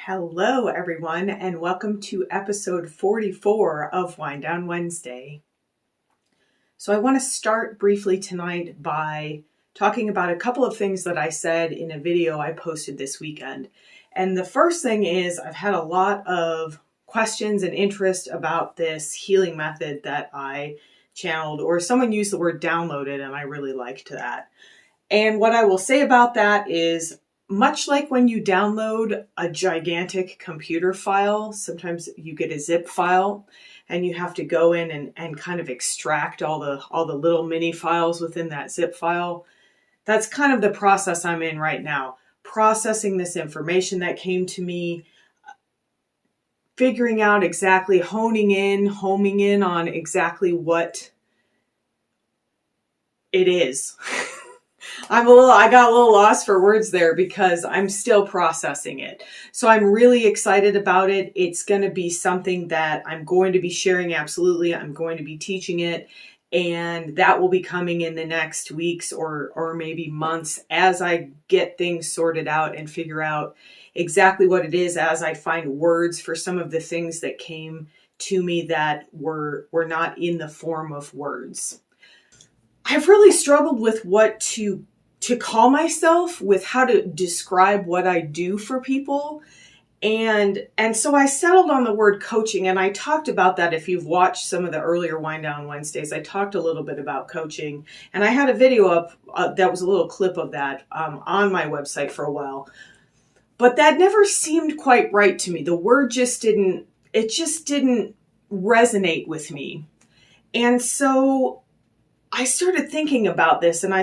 Hello, everyone, and welcome to episode 44 of Wind Down Wednesday. So I want to start briefly tonight by talking about a couple of things that I said in a video I posted this weekend. And the first thing is I've had a lot of questions and interest about this healing method that I channeled, or someone used the word downloaded, and I really liked that. And what I will say about that is, much like when you download a gigantic computer file, sometimes you get a zip file and you have to go in and kind of extract all the little mini files within that zip file. That's kind of the process I'm in right now. Processing this information that came to me, figuring out exactly, homing in on exactly what it is. I got a little lost for words there because I'm still processing it. So I'm really excited about it. It's going to be something that I'm going to be sharing. Absolutely. I'm going to be teaching it, and that will be coming in the next weeks or maybe months as I get things sorted out and figure out exactly what it is, as I find words for some of the things that came to me that were not in the form of words. I've really struggled with what to call myself, with how to describe what I do for people. And so I settled on the word coaching, and I talked about that. If you've watched some of the earlier Wind Down Wednesdays, I talked a little bit about coaching, and I had a video up that was a little clip of that on my website for a while. But that never seemed quite right to me. The word just didn't resonate with me. And so I started thinking about this, and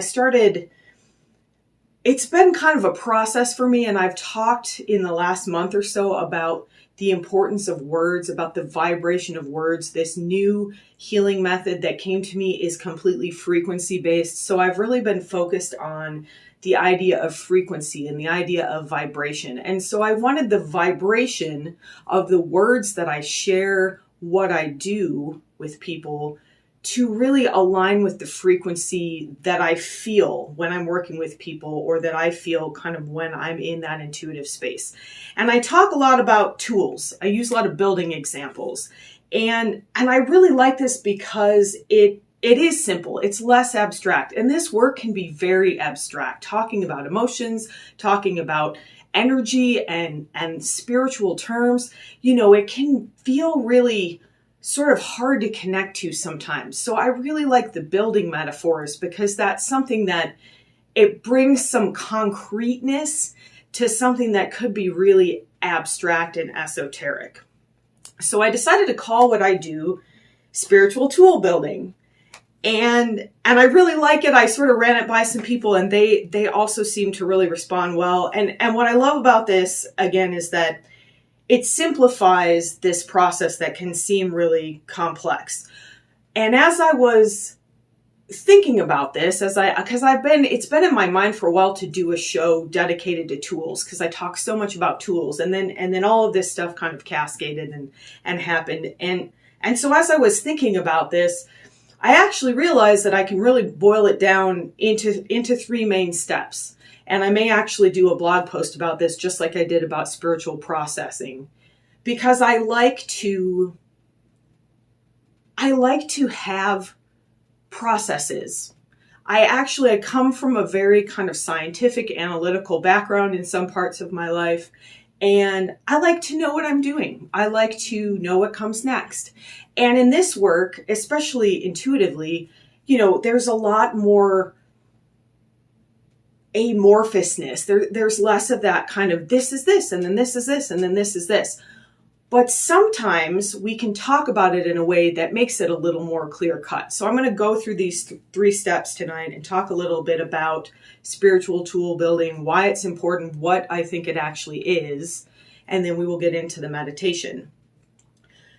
it's been kind of a process for me, and I've talked in the last month or so about the importance of words, about the vibration of words. This new healing method that came to me is completely frequency based. So I've really been focused on the idea of frequency and the idea of vibration. And so I wanted the vibration of the words that I share, what I do with people, to really align with the frequency that I feel when I'm working with people, or that I feel kind of when I'm in that intuitive space. And I talk a lot about tools. I use a lot of building examples. And I really like this because it is simple. It's less abstract. And this work can be very abstract, talking about emotions, talking about energy and spiritual terms. It can feel really sort of hard to connect to sometimes. So I really like the building metaphors, because that's something that it brings some concreteness to something that could be really abstract and esoteric. So I decided to call what I do spiritual tool building. And I really like it. I sort of ran it by some people, and they also seem to really respond well. And what I love about this, again, is that it simplifies this process that can seem really complex. And as I was thinking about this, it's been in my mind for a while to do a show dedicated to tools, because I talk so much about tools, and then all of this stuff kind of cascaded and happened. And so as I was thinking about this, I actually realized that I can really boil it down into three main steps. And I may actually do a blog post about this, just like I did about spiritual processing, because I like to have processes. I come from a very kind of scientific, analytical background in some parts of my life, and I like to know what I'm doing. I like to know what comes next. And in this work, especially intuitively, there's a lot more amorphousness. There's less of that kind of, this is this, and then this is this, and then this is this. But sometimes we can talk about it in a way that makes it a little more clear cut. So I'm going to go through these three steps tonight and talk a little bit about spiritual tool building, why it's important, what I think it actually is, and then we will get into the meditation.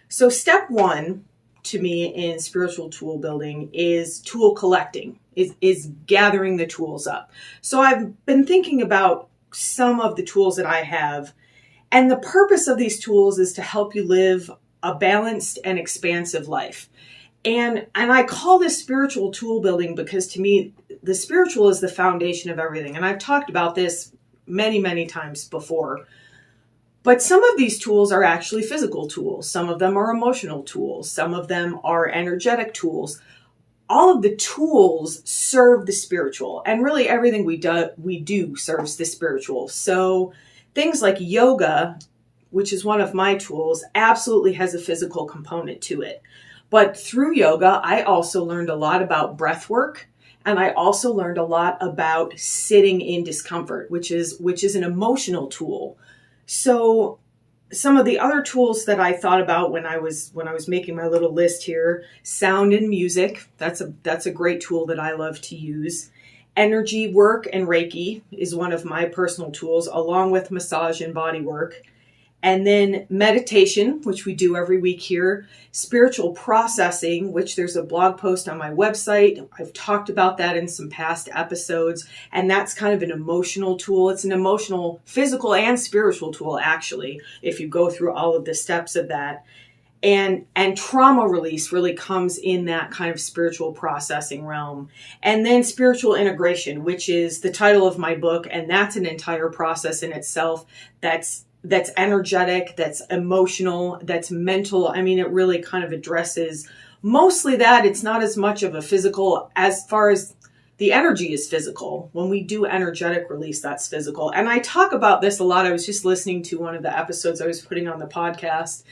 So step one, to me, in spiritual tool building is tool collecting, is gathering the tools up. So I've been thinking about some of the tools that I have, and the purpose of these tools is to help you live a balanced and expansive life. And I call this spiritual tool building because, to me, the spiritual is the foundation of everything. And I've talked about this many, many times before. But some of these tools are actually physical tools. Some of them are emotional tools. Some of them are energetic tools. All of the tools serve the spiritual, and really everything we do serves the spiritual. So things like yoga, which is one of my tools, absolutely has a physical component to it. But through yoga, I also learned a lot about breath work, and I also learned a lot about sitting in discomfort, which is an emotional tool. So some of the other tools that I thought about when I was making my little list here: sound and music. That's a great tool that I love to use. Energy work and Reiki is one of my personal tools, along with massage and body work. And then meditation, which we do every week here. Spiritual processing, which there's a blog post on my website. I've talked about that in some past episodes. And that's kind of an emotional tool. It's an emotional, physical, and spiritual tool, actually, if you go through all of the steps of that. And trauma release really comes in that kind of spiritual processing realm. And then spiritual integration, which is the title of my book. And that's an entire process in itself. That's energetic, that's emotional, that's mental. I mean, it really kind of addresses mostly that. It's not as much of a physical as far as the energy is physical. When we do energetic release, that's physical. And I talk about this a lot. I was just listening to one of the episodes I was putting on the podcast.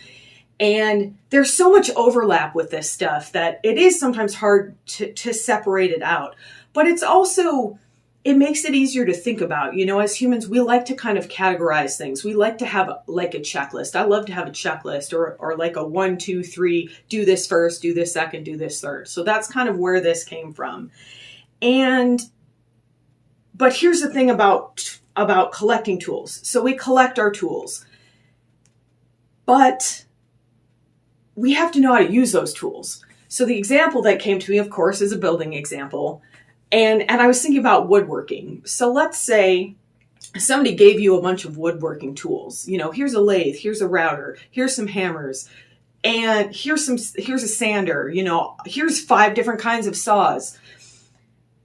And there's so much overlap with this stuff that it is sometimes hard to separate it out. But it's also, it makes it easier to think about. You know, as humans, we like to kind of categorize things. We like to have like a checklist. I love to have a checklist or like a 1, 2, 3, do this first, do this second, do this third. So that's kind of where this came from. But here's the thing about collecting tools. So we collect our tools, but we have to know how to use those tools. So the example that came to me, of course, is a building example. And I was thinking about woodworking. So let's say somebody gave you a bunch of woodworking tools. You know, here's a lathe, here's a router, here's some hammers, and here's a sander, you know, here's 5 different kinds of saws.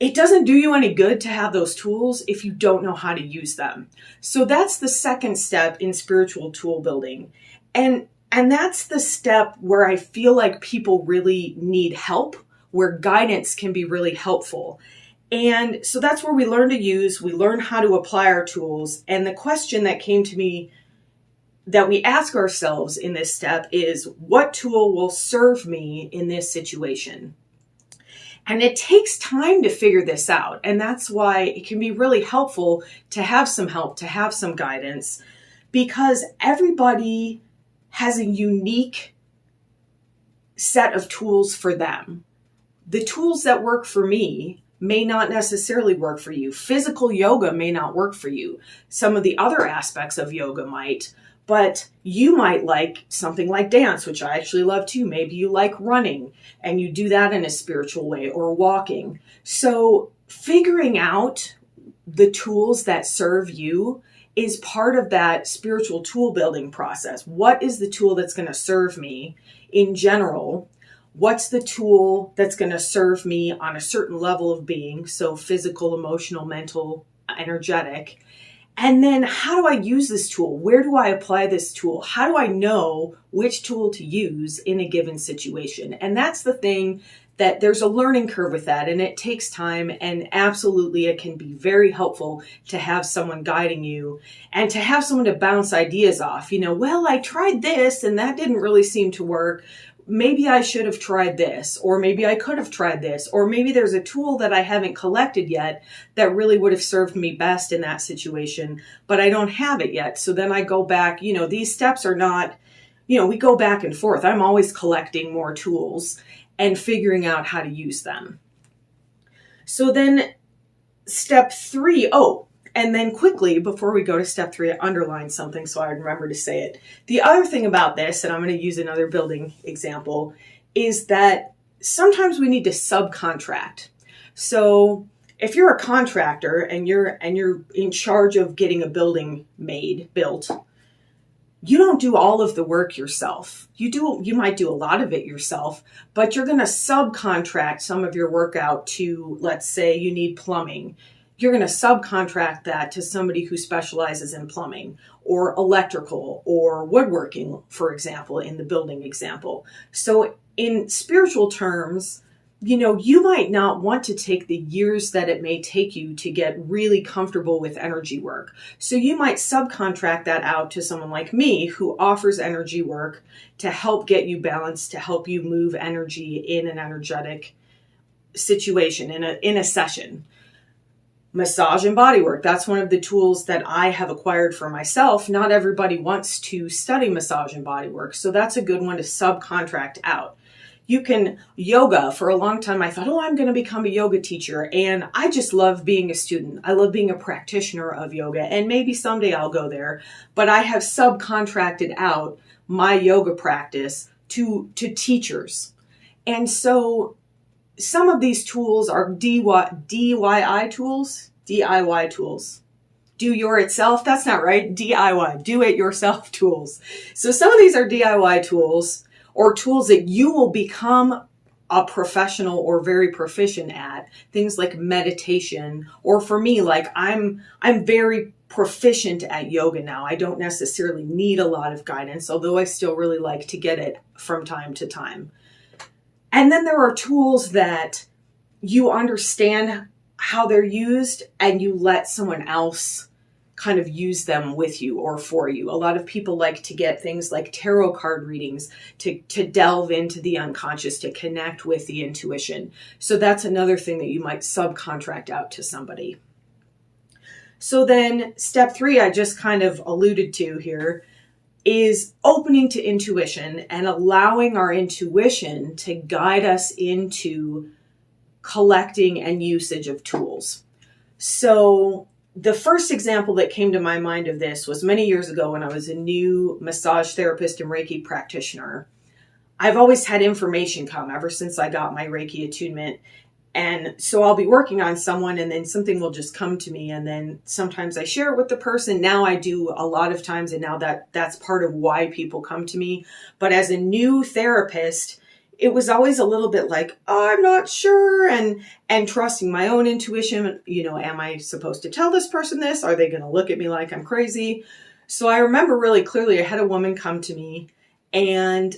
It doesn't do you any good to have those tools if you don't know how to use them. So that's the second step in spiritual tool building. And that's the step where I feel like people really need help, where guidance can be really helpful. And so that's where we learn we learn how to apply our tools. And the question that came to me that we ask ourselves in this step is, what tool will serve me in this situation? And it takes time to figure this out. And that's why it can be really helpful to have some help, to have some guidance, because everybody has a unique set of tools for them. The tools that work for me may not necessarily work for you. Physical yoga may not work for you. Some of the other aspects of yoga might, but you might like something like dance, which I actually love too. Maybe you like running and you do that in a spiritual way, or walking. So figuring out the tools that serve you is part of that spiritual tool building process. What is the tool that's going to serve me in general? What's the tool that's going to serve me on a certain level of being? So physical, emotional, mental, energetic. And then how do I use this tool? Where do I apply this tool? How do I know which tool to use in a given situation? And that's the thing, that there's a learning curve with that, and it takes time, and absolutely it can be very helpful to have someone guiding you and to have someone to bounce ideas off. You know, well, I tried this and that didn't really seem to work. Maybe I should have tried this, or maybe I could have tried this, or maybe there's a tool that I haven't collected yet that really would have served me best in that situation, but I don't have it yet. So then I go back, you know, these steps are not, you know, we go back and forth. I'm always collecting more tools and figuring out how to use them. So then step 3, and then quickly, before we go to step 3, I underlined something so I remember to say it. The other thing about this, and I'm going to use another building example, is that sometimes we need to subcontract. So if you're a contractor and you're in charge of getting a building built, you don't do all of the work yourself. You might do a lot of it yourself, but you're going to subcontract some of your work out to, let's say you need plumbing. you're going to subcontract that to somebody who specializes in plumbing or electrical or woodworking, for example, in the building example. So in spiritual terms, you might not want to take the years that it may take you to get really comfortable with energy work. So you might subcontract that out to someone like me who offers energy work to help get you balanced, to help you move energy in an energetic situation, in a session. Massage and body work. That's one of the tools that I have acquired for myself. Not everybody wants to study massage and body work, so that's a good one to subcontract out. Yoga, for a long time, I thought, I'm going to become a yoga teacher. And I just love being a student. I love being a practitioner of yoga. And maybe someday I'll go there. But I have subcontracted out my yoga practice to teachers. And so some of these tools are DIY tools. Do your itself. That's not right. DIY, do it yourself tools. So some of these are DIY tools, or tools that you will become a professional or very proficient at. Things like meditation, or for me, like I'm very proficient at yoga now. I don't necessarily need a lot of guidance, although I still really like to get it from time to time. And then there are tools that you understand how they're used and you let someone else kind of use them with you or for you. A lot of people like to get things like tarot card readings to delve into the unconscious, to connect with the intuition. So that's another thing that you might subcontract out to somebody. So then step 3, I just kind of alluded to here, is opening to intuition and allowing our intuition to guide us into collecting and usage of tools. So the first example that came to my mind of this was many years ago when I was a new massage therapist and Reiki practitioner. I've always had information come ever since I got my Reiki attunement. And so I'll be working on someone and then something will just come to me. And then sometimes I share it with the person. Now I do a lot of times. And now that's part of why people come to me. But as a new therapist, it was always a little bit like, I'm not sure, and trusting my own intuition. Am I supposed to tell this person this? Are they going to look at me like I'm crazy? So I remember really clearly I had a woman come to me and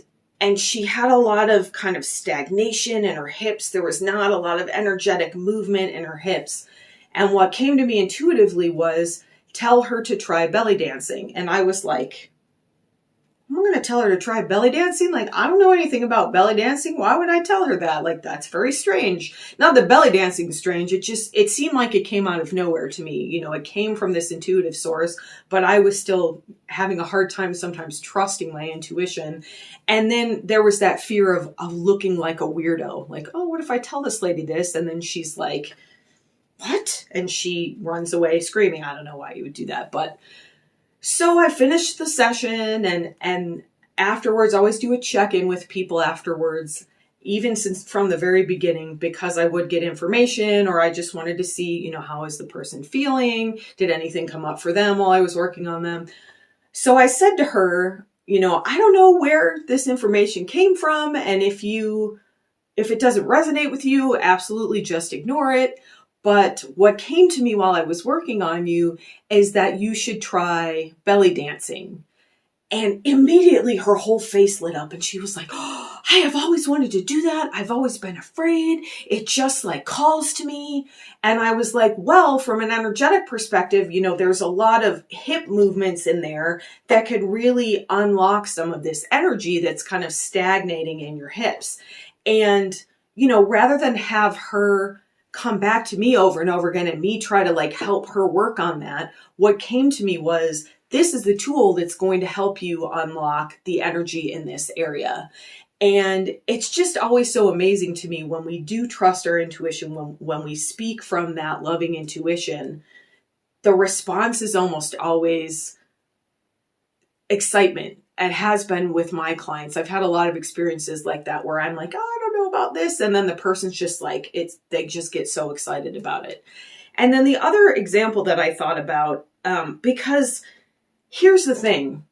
she had a lot of kind of stagnation in her hips. There was not a lot of energetic movement in her hips. And what came to me intuitively was, tell her to try belly dancing. And I was like, I'm going to tell her to try belly dancing? Like, I don't know anything about belly dancing. Why would I tell her that? Like, that's very strange. Not that belly dancing is strange. It seemed like it came out of nowhere to me. It came from this intuitive source, but I was still having a hard time sometimes trusting my intuition. And then there was that fear of looking like a weirdo. Like, what if I tell this lady this? And then she's like, what? And she runs away screaming. I don't know why you would do that, but so I finished the session and afterwards, I always do a check-in with people afterwards, even since from the very beginning, because I would get information or I just wanted to see, how is the person feeling? Did anything come up for them while I was working on them? So I said to her, I don't know where this information came from. And if it doesn't resonate with you, absolutely just ignore it. But what came to me while I was working on you is that you should try belly dancing. And immediately her whole face lit up and she was like, I have always wanted to do that. I've always been afraid. It just like calls to me. And I was like, well, from an energetic perspective, there's a lot of hip movements in there that could really unlock some of this energy that's kind of stagnating in your hips. And, rather than have her come back to me over and over again and me try to like help her work on that, what came to me was, this is the tool that's going to help you unlock the energy in this area. And it's just always so amazing to me when we do trust our intuition, when we speak from that loving intuition, the response is almost always excitement. It has been with my clients. I've had a lot of experiences like that where I'm like, I don't know about this. And then the person's just like, they just get so excited about it. And then the other example that I thought about, because here's the thing,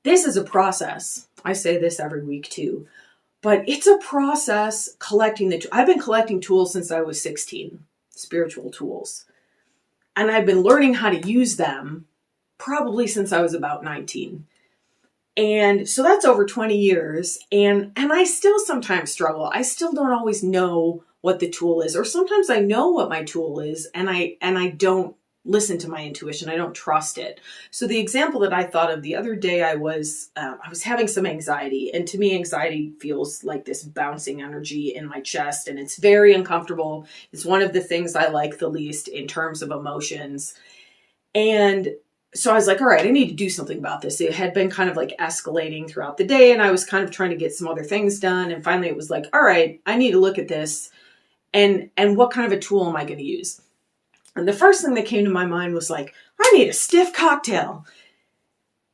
this is a process. I say this every week too, but it's a process collecting I've been collecting tools since I was 16, spiritual tools. And I've been learning how to use them probably since I was about 19. And so that's over 20 years. And I still sometimes struggle. I still don't always know what the tool is, or sometimes I know what my tool is and I don't listen to my intuition. I don't trust it. So the example that I thought of the other day, I was having some anxiety, and to me, anxiety feels like this bouncing energy in my chest, and it's very uncomfortable. It's one of the things I like the least in terms of emotions. And so I was like, all right, I need to do something about this. It had been kind of like escalating throughout the day, and I was kind of trying to get some other things done. And finally it was like, all right, I need to look at this, and what kind of a tool am I going to use? And the first thing that came to my mind was like, I need a stiff cocktail.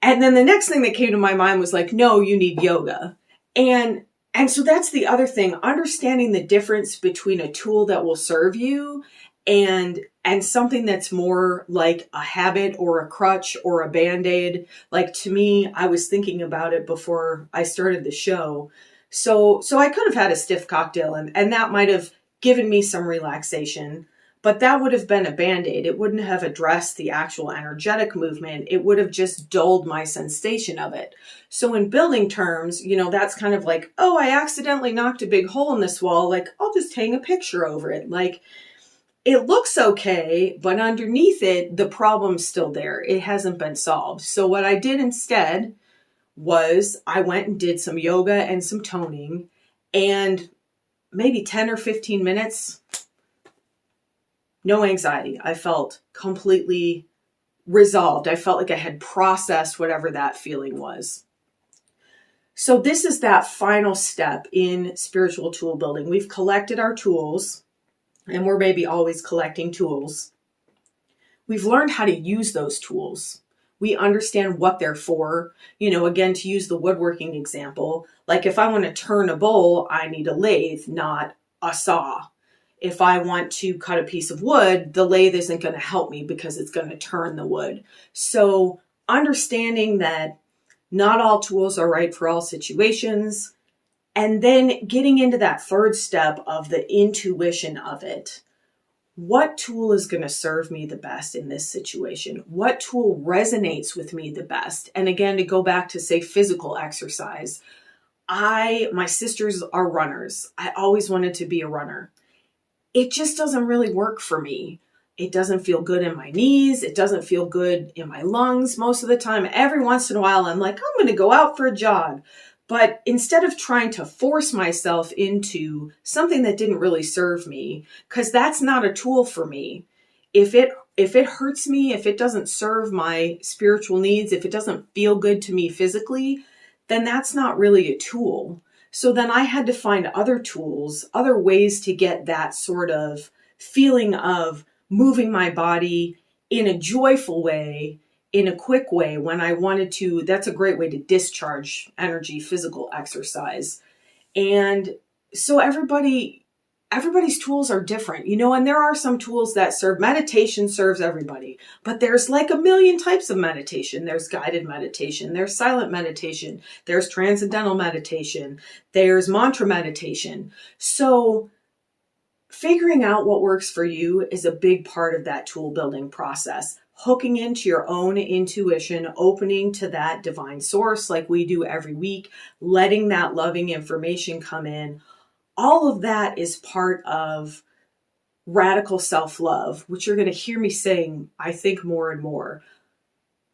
And then the next thing that came to my mind was like, no, you need yoga. And so that's the other thing, understanding the difference between a tool that will serve you and something that's more like a habit or a crutch or a Band-Aid. Like, to me, I was thinking about it before I started the show. So I could have had a stiff cocktail, and that might have given me some relaxation. But that would have been a Band-Aid. It wouldn't have addressed the actual energetic movement. It would have just dulled my sensation of it. So in building terms, that's kind of like, oh, I accidentally knocked a big hole in this wall. Like, I'll just hang a picture over it. Like, it looks okay, but underneath it, the problem's still there. It hasn't been solved. So what I did instead was I went and did some yoga and some toning, and maybe 10 or 15 minutes, no anxiety. I felt completely resolved. I felt like I had processed whatever that feeling was. So this is that final step in spiritual tool building. We've collected our tools, and we're maybe always collecting tools. We've learned how to use those tools. We understand what they're for. Again, to use the woodworking example, like if I want to turn a bowl, I need a lathe, not a saw. If I want to cut a piece of wood, the lathe isn't going to help me because it's going to turn the wood. So understanding that not all tools are right for all situations, and then getting into that third step of the intuition of it. What tool is going to serve me the best in this situation? What tool resonates with me the best? And again, to go back to, say, physical exercise, my sisters are runners. I always wanted to be a runner. It just doesn't really work for me. It doesn't feel good in my knees. It doesn't feel good in my lungs most of the time. Every once in a while, I'm like, I'm going to go out for a jog. But instead of trying to force myself into something that didn't really serve me, because that's not a tool for me. If it hurts me, if it doesn't serve my spiritual needs, if it doesn't feel good to me physically, then that's not really a tool. So then I had to find other tools, other ways to get that sort of feeling of moving my body in a joyful way, in a quick way when I wanted to. That's a great way to discharge energy, physical exercise. And so everybody's tools are different, and there are some tools that serve. Meditation serves everybody, but there's like a million types of meditation. There's guided meditation, there's silent meditation, there's transcendental meditation, there's mantra meditation. So figuring out what works for you is a big part of that tool building process. Hooking into your own intuition, opening to that divine source like we do every week, letting that loving information come in. All of that is part of radical self-love, which you're going to hear me saying, I think, more and more.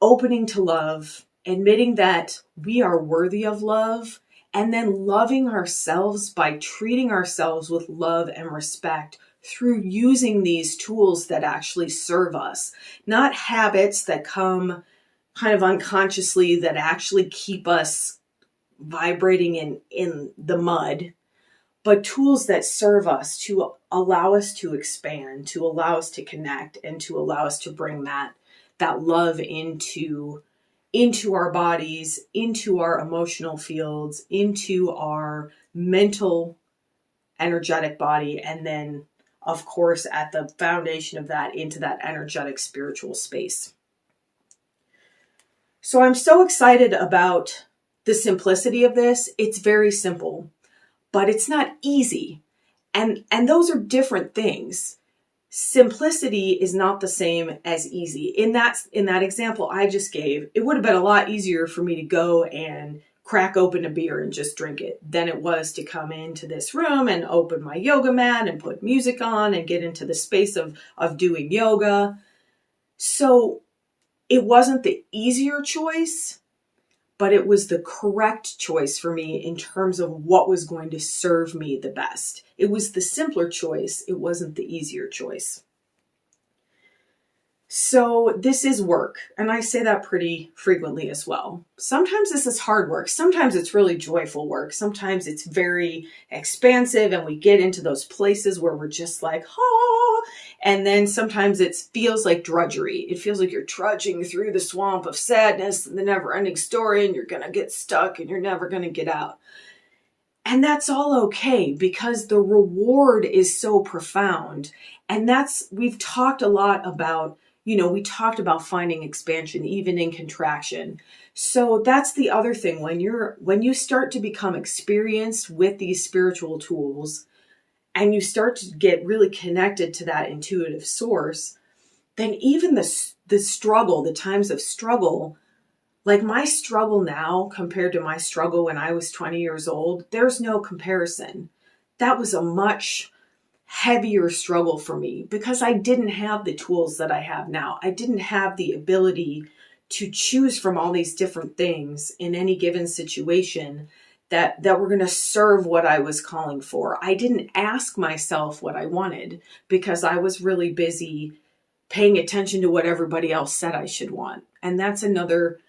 Opening to love, admitting that we are worthy of love, and then loving ourselves by treating ourselves with love and respect through using these tools that actually serve us. Not habits that come kind of unconsciously that actually keep us vibrating in the mud, but tools that serve us to allow us to expand, to allow us to connect, and to allow us to bring that love into our bodies, into our emotional fields, into our mental, energetic body, and then, of course, at the foundation of that, into that energetic spiritual space. So I'm so excited about the simplicity of this. It's very simple, but it's not easy. And those are different things. simplicity is not the same as easy. In that example I just gave, it would have been a lot easier for me to go and crack open a beer and just drink it than it was to come into this room and open my yoga mat and put music on and get into the space of doing yoga. So it wasn't the easier choice, but it was the correct choice for me in terms of what was going to serve me the best. It was the simpler choice. It wasn't the easier choice. So this is work, and I say that pretty frequently as well. Sometimes this is hard work. Sometimes it's really joyful work. Sometimes it's very expansive, and we get into those places where we're just like, oh, and then sometimes it feels like drudgery. It feels like you're trudging through the swamp of sadness and the never-ending story, and you're going to get stuck, and you're never going to get out. And that's all okay, because the reward is so profound. And we've talked a lot about, we talked about finding expansion, even in contraction. So that's the other thing. When you start to become experienced with these spiritual tools and you start to get really connected to that intuitive source, then even the struggle, the times of struggle, like my struggle now compared to my struggle when I was 20 years old, there's no comparison. That was a much heavier struggle for me because I didn't have the tools that I have now. I didn't have the ability to choose from all these different things in any given situation that were going to serve what I was calling for. I didn't ask myself what I wanted because I was really busy paying attention to what everybody else said I should want. And that's another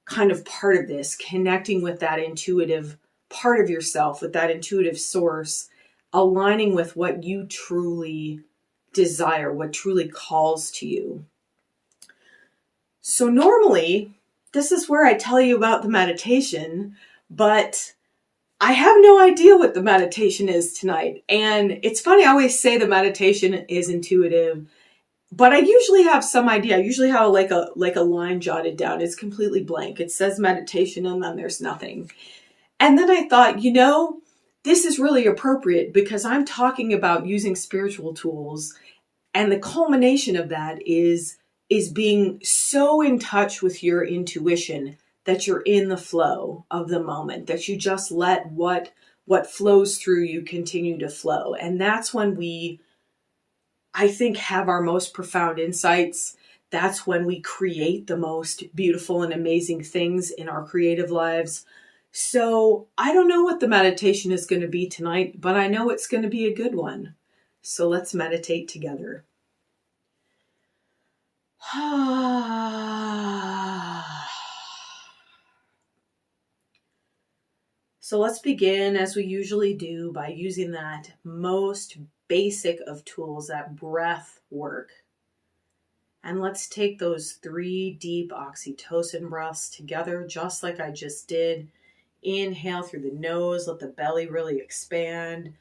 kind of part of this, connecting with that intuitive part of yourself, with that intuitive source, aligning with what you truly desire, what truly calls to you. So normally, this is where I tell you about the meditation, but I have no idea what the meditation is tonight. And it's funny, I always say the meditation is intuitive, but I usually have some idea. I usually have like a line jotted down. It's completely blank. It says meditation and then there's nothing. And then I thought, this is really appropriate because I'm talking about using spiritual tools. And the culmination of that is being so in touch with your intuition that you're in the flow of the moment, that you just let what flows through you continue to flow. And that's when we, I think, have our most profound insights. That's when we create the most beautiful and amazing things in our creative lives. So I don't know what the meditation is going to be tonight, but I know it's going to be a good one. So let's meditate together. So let's begin, as we usually do, by using that most basic of tools, that breath work. And let's take those 3 deep oxytocin breaths together, just like I just did. Inhale through the nose, let the belly really expand.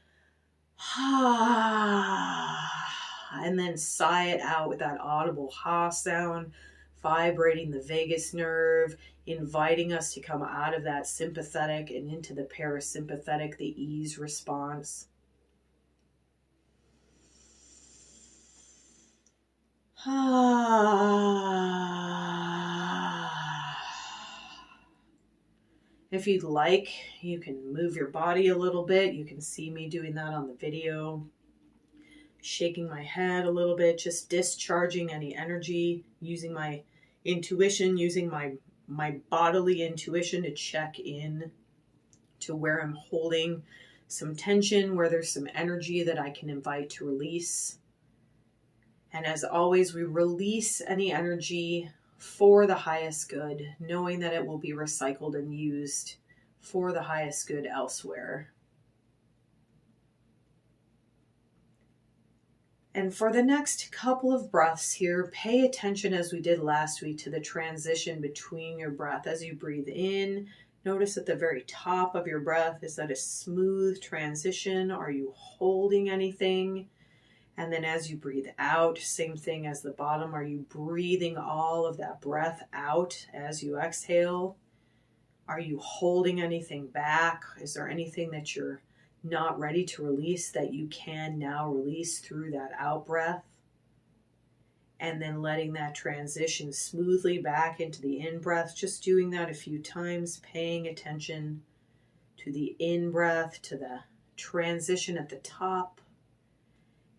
And then sigh it out with that audible ha sound, vibrating the vagus nerve, inviting us to come out of that sympathetic and into the parasympathetic, the ease response. If you'd like, you can move your body a little bit. You can see me doing that on the video. Shaking my head a little bit, just discharging any energy, using my intuition, using my bodily intuition to check in to where I'm holding some tension, where there's some energy that I can invite to release. And as always, we release any energy for the highest good, knowing that it will be recycled and used for the highest good elsewhere. And for the next couple of breaths here, pay attention, as we did last week, to the transition between your breath. As you breathe in, notice at the very top of your breath, is that a smooth transition? Are you holding anything? And then as you breathe out, same thing as the bottom. Are you breathing all of that breath out as you exhale? Are you holding anything back? Is there anything that you're not ready to release that you can now release through that out breath? and then letting that transition smoothly back into the in-breath. Just doing that a few times, paying attention to the in-breath, to the transition at the top,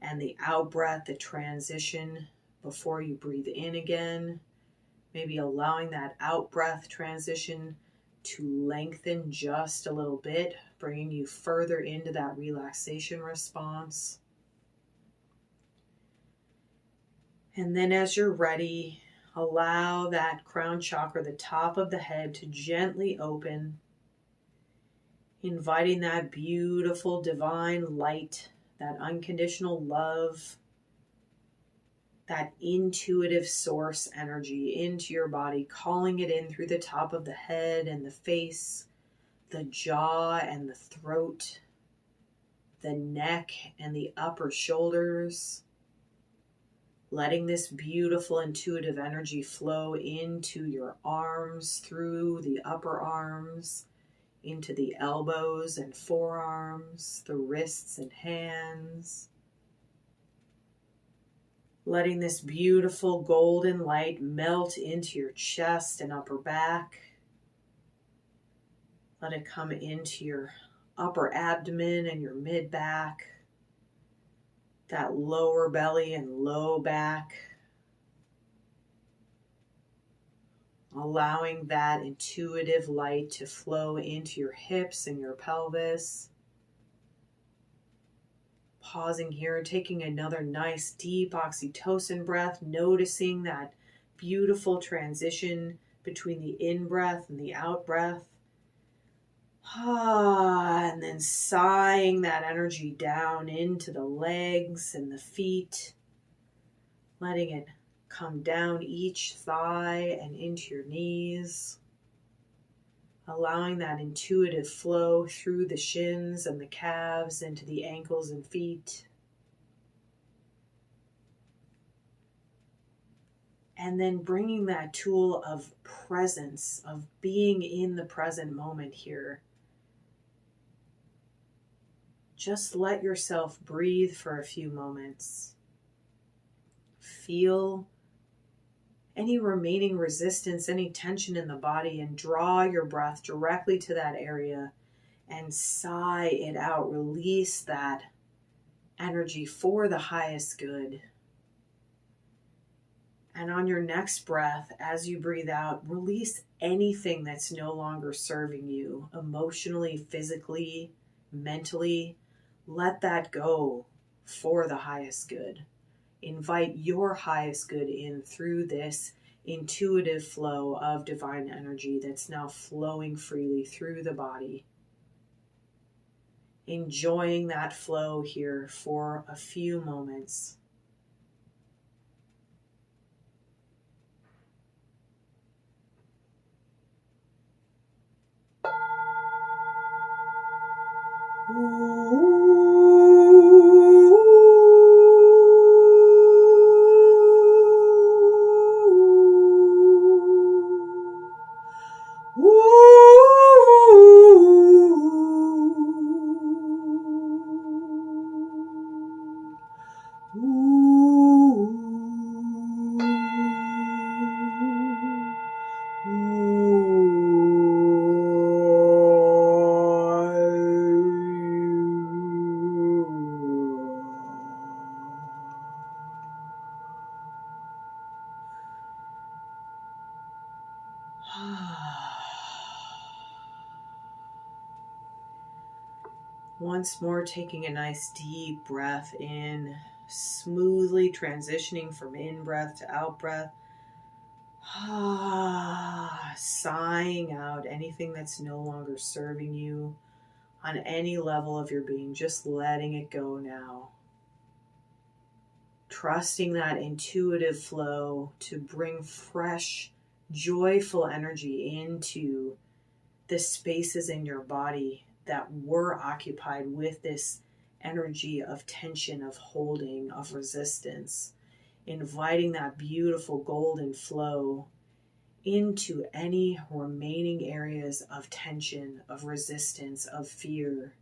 and the out-breath, the transition before you breathe in again. Maybe allowing that out-breath transition to lengthen just a little bit, bringing you further into that relaxation response. And then as you're ready, allow that crown chakra, the top of the head, to gently open, inviting that beautiful divine light, that unconditional love, that intuitive source energy into your body, calling it in through the top of the head and the face, the jaw and the throat, the neck and the upper shoulders. Letting this beautiful intuitive energy flow into your arms, through the upper arms, into the elbows and forearms, the wrists and hands. Letting this beautiful golden light melt into your chest and upper back. Let it come into your upper abdomen and your mid back, that lower belly and low back. Allowing that intuitive light to flow into your hips and your pelvis. Pausing here and taking another nice deep oxytocin breath, noticing that beautiful transition between the in-breath and the out-breath. And then sighing that energy down into the legs and the feet, letting it come down each thigh and into your knees. Allowing that intuitive flow through the shins and the calves into the ankles and feet. And then bringing that tool of presence, of being in the present moment here. Just let yourself breathe for a few moments. Feel any remaining resistance, any tension in the body, and draw your breath directly to that area and sigh it out. Release that energy for the highest good. And on your next breath, as you breathe out, release anything that's no longer serving you emotionally, physically, mentally. Let that go for the highest good. Invite your highest good in through this intuitive flow of divine energy that's now flowing freely through the body. Enjoying that flow here for a few moments. Once more, taking a nice deep breath in, smoothly transitioning from in-breath to out-breath. Sighing out anything that's no longer serving you on any level of your being, just letting it go now. Trusting that intuitive flow to bring fresh, joyful energy into the spaces in your body that were occupied with this energy of tension, of holding, of resistance. Inviting that beautiful golden flow into any remaining areas of tension, of resistance, of fear.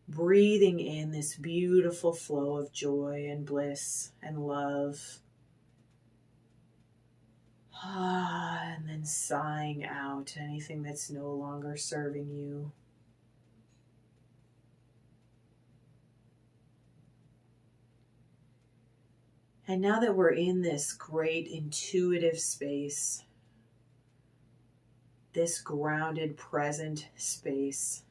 breathing in this beautiful flow of joy and bliss and love. And then sighing out anything that's no longer serving you. And now that we're in this great intuitive space, this grounded present space,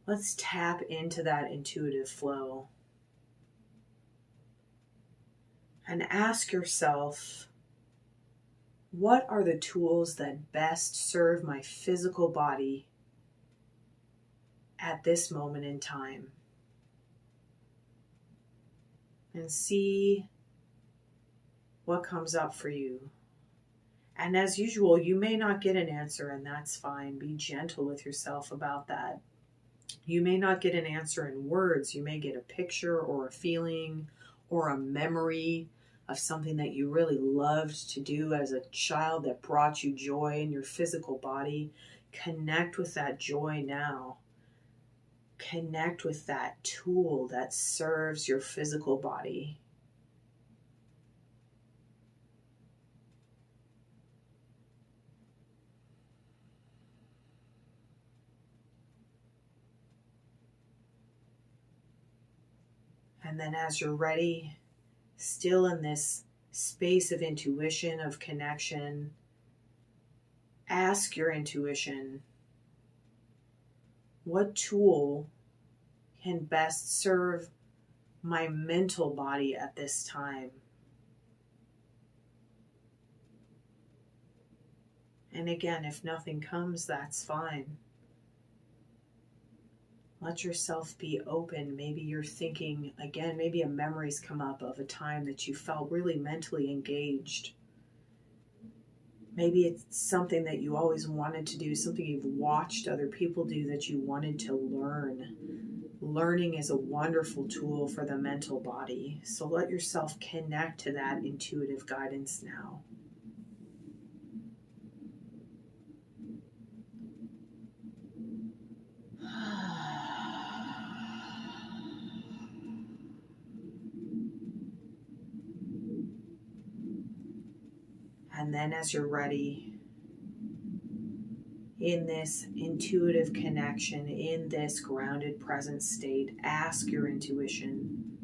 let's tap into that intuitive flow and ask yourself, what are the tools that best serve my physical body at this moment in time? And see what comes up for you. And as usual, you may not get an answer, and that's fine. Be gentle with yourself about that. You may not get an answer in words. You may get a picture or a feeling or a memory of something that you really loved to do as a child that brought you joy in your physical body. Connect with that joy now. Connect with that tool that serves your physical body. And then as you're ready, still in this space of intuition, of connection, ask your intuition, what tool can best serve my mental body at this time? And again, if nothing comes, that's fine. Let yourself be open. Maybe you're thinking, again, maybe a memory's come up of a time that you felt really mentally engaged. Maybe it's something that you always wanted to do, something you've watched other people do that you wanted to learn. Learning is a wonderful tool for the mental body. So let yourself connect to that intuitive guidance now. And then as you're ready, in this intuitive connection, in this grounded present state, ask your intuition,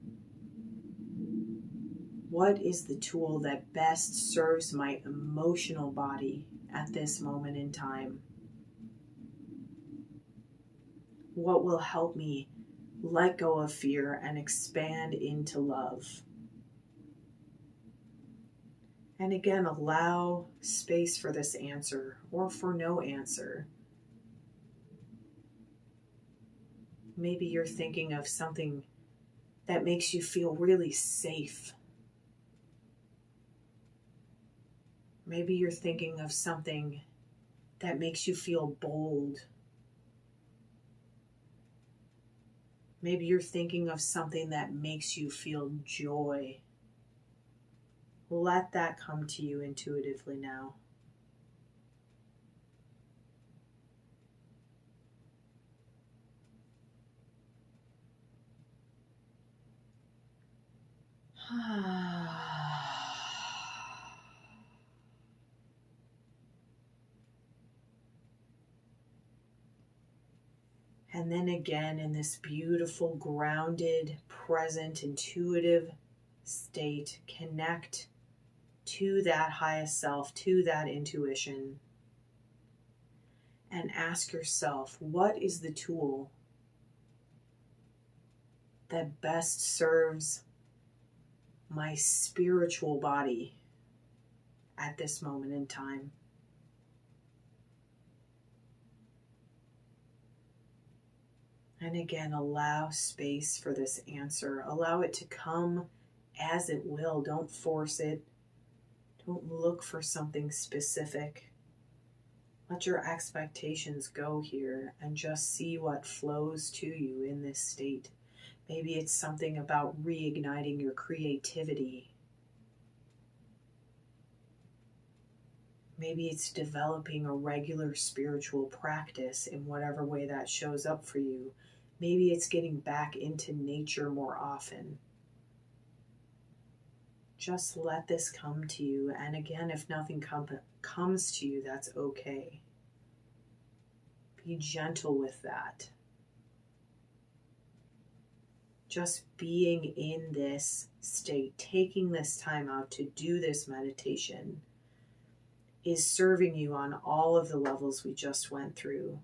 what is the tool that best serves my emotional body at this moment in time? What will help me let go of fear and expand into love? And again, allow space for this answer or for no answer. Maybe you're thinking of something that makes you feel really safe. Maybe you're thinking of something that makes you feel bold. Maybe you're thinking of something that makes you feel joy. Let that come to you intuitively now. And then again, in this beautiful, grounded, present, intuitive state, connect to that highest self, to that intuition, and ask yourself, what is the tool that best serves my spiritual body at this moment in time? And again, allow space for this answer. Allow it to come as it will. Don't force it. Don't look for something specific. Let your expectations go here and just see what flows to you in this state. Maybe it's something about reigniting your creativity. Maybe it's developing a regular spiritual practice in whatever way that shows up for you. Maybe it's getting back into nature more often. Just let this come to you. And again, if nothing comes to you, that's okay. Be gentle with that. Just being in this state, taking this time out to do this meditation, is serving you on all of the levels we just went through.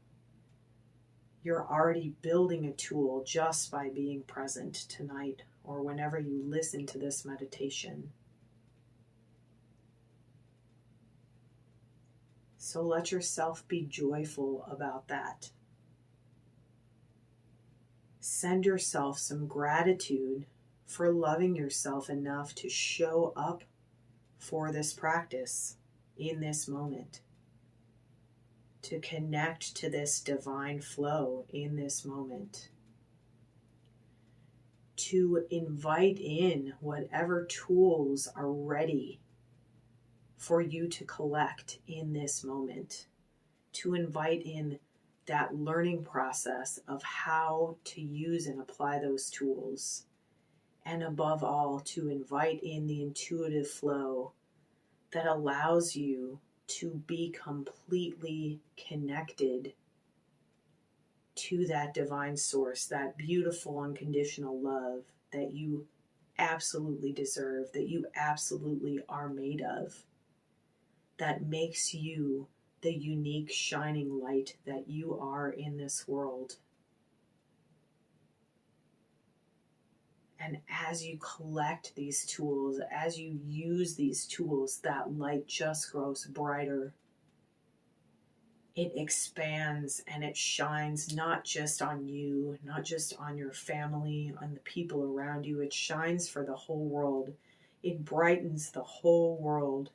You're already building a tool just by being present tonight or whenever you listen to this meditation. So let yourself be joyful about that. Send yourself some gratitude for loving yourself enough to show up for this practice in this moment, to connect to this divine flow in this moment, to invite in whatever tools are ready for you to collect in this moment, to invite in that learning process of how to use and apply those tools, and above all, to invite in the intuitive flow that allows you to be completely connected to that divine source, that beautiful unconditional love that you absolutely deserve, that you absolutely are made of, that makes you the unique shining light that you are in this world. And as you collect these tools, as you use these tools, that light just grows brighter. It expands and it shines not just on you, not just on your family, on the people around you. It shines for the whole world. It brightens the whole world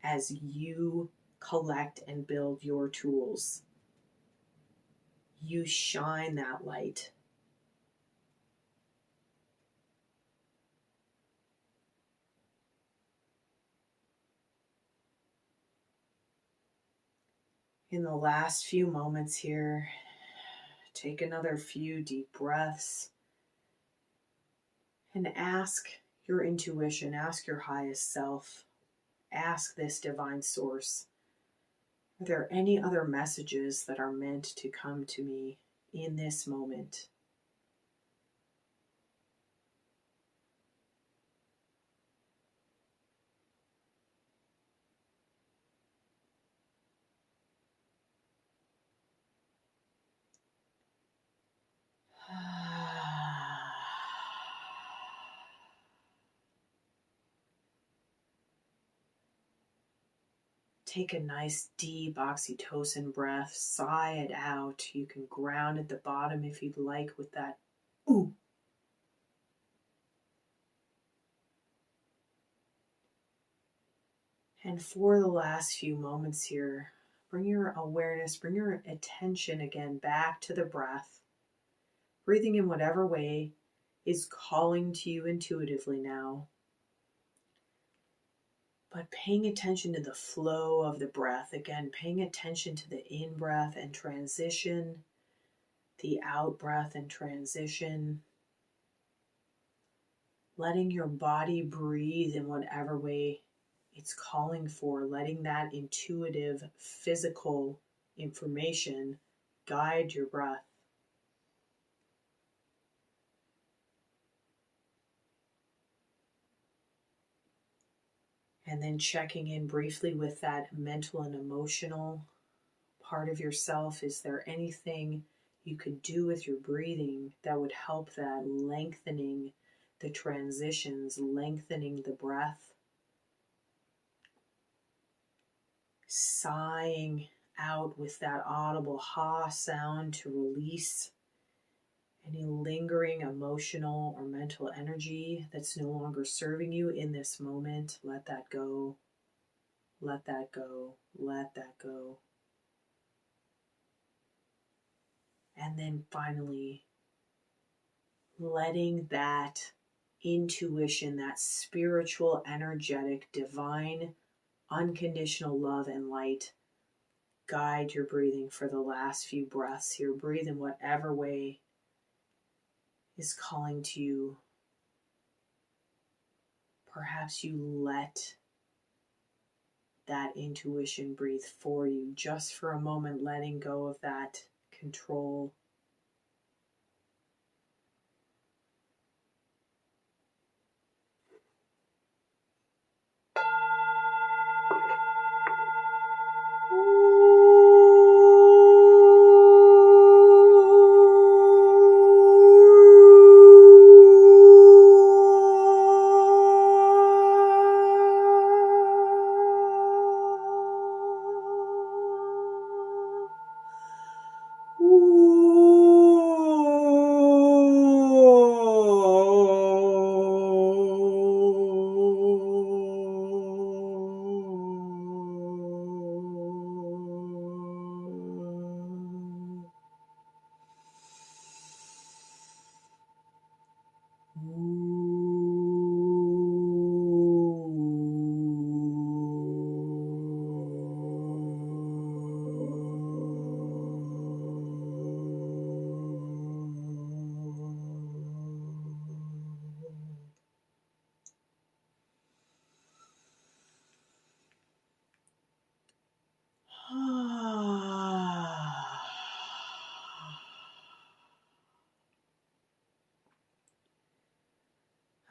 as you collect and build your tools. You shine that light. In the last few moments here, take another few deep breaths and ask your intuition, ask your highest self, ask this divine source, are there any other messages that are meant to come to me in this moment? Take a nice deep oxytocin breath, sigh it out. You can ground at the bottom if you'd like with that ooh. And for the last few moments here, bring your awareness, bring your attention again back to the breath. Breathing in whatever way is calling to you intuitively now. But paying attention to the flow of the breath, again, paying attention to the in-breath and transition, the out-breath and transition, letting your body breathe in whatever way it's calling for, letting that intuitive physical information guide your breath. And then checking in briefly with that mental and emotional part of yourself. Is there anything you could do with your breathing that would help that, lengthening the transitions, lengthening the breath? Sighing out with that audible ha sound to release any lingering emotional or mental energy that's no longer serving you in this moment. Let that go. Let that go. Let that go. And then finally, letting that intuition, that spiritual, energetic, divine unconditional love and light guide your breathing for the last few breaths here. Breathe in whatever way is calling to you. Perhaps you let that intuition breathe for you just for a moment, letting go of that control.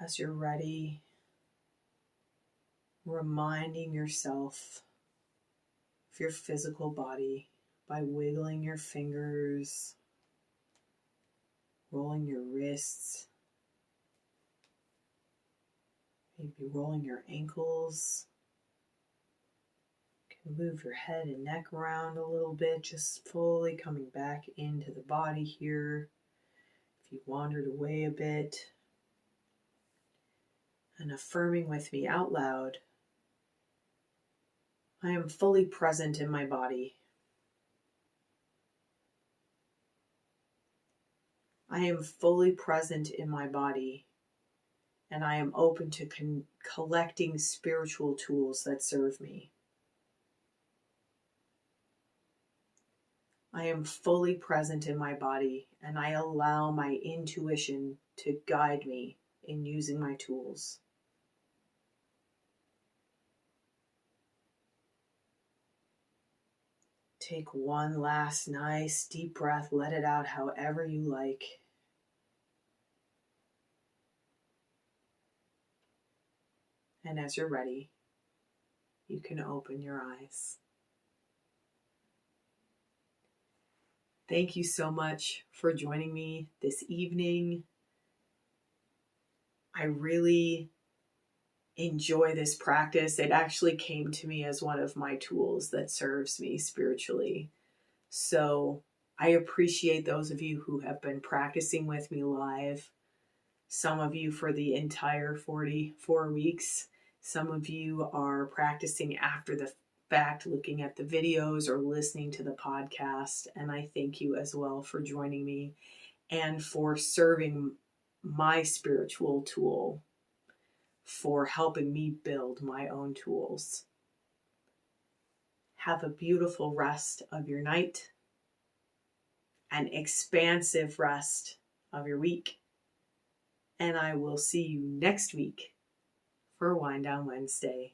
As you're ready, reminding yourself of your physical body by wiggling your fingers, rolling your wrists, maybe rolling your ankles. You can move your head and neck around a little bit, just fully coming back into the body here. If you wandered away a bit, and affirming with me out loud, I am fully present in my body. I am fully present in my body, and I am open to collecting spiritual tools that serve me. I am fully present in my body, and I allow my intuition to guide me in using my tools. Take one last nice deep breath, let it out however you like. And as you're ready, you can open your eyes. Thank you so much for joining me this evening. I really enjoy this practice. It actually came to me as one of my tools that serves me spiritually. So I appreciate those of you who have been practicing with me live. Some of you for the entire 44 weeks. Some of you are practicing after the fact, looking at the videos or listening to the podcast. And I thank you as well for joining me and for serving my spiritual tool, for helping me build my own tools. Have a beautiful rest of your night, an expansive rest of your week, and I will see you next week for Wind Down Wednesday.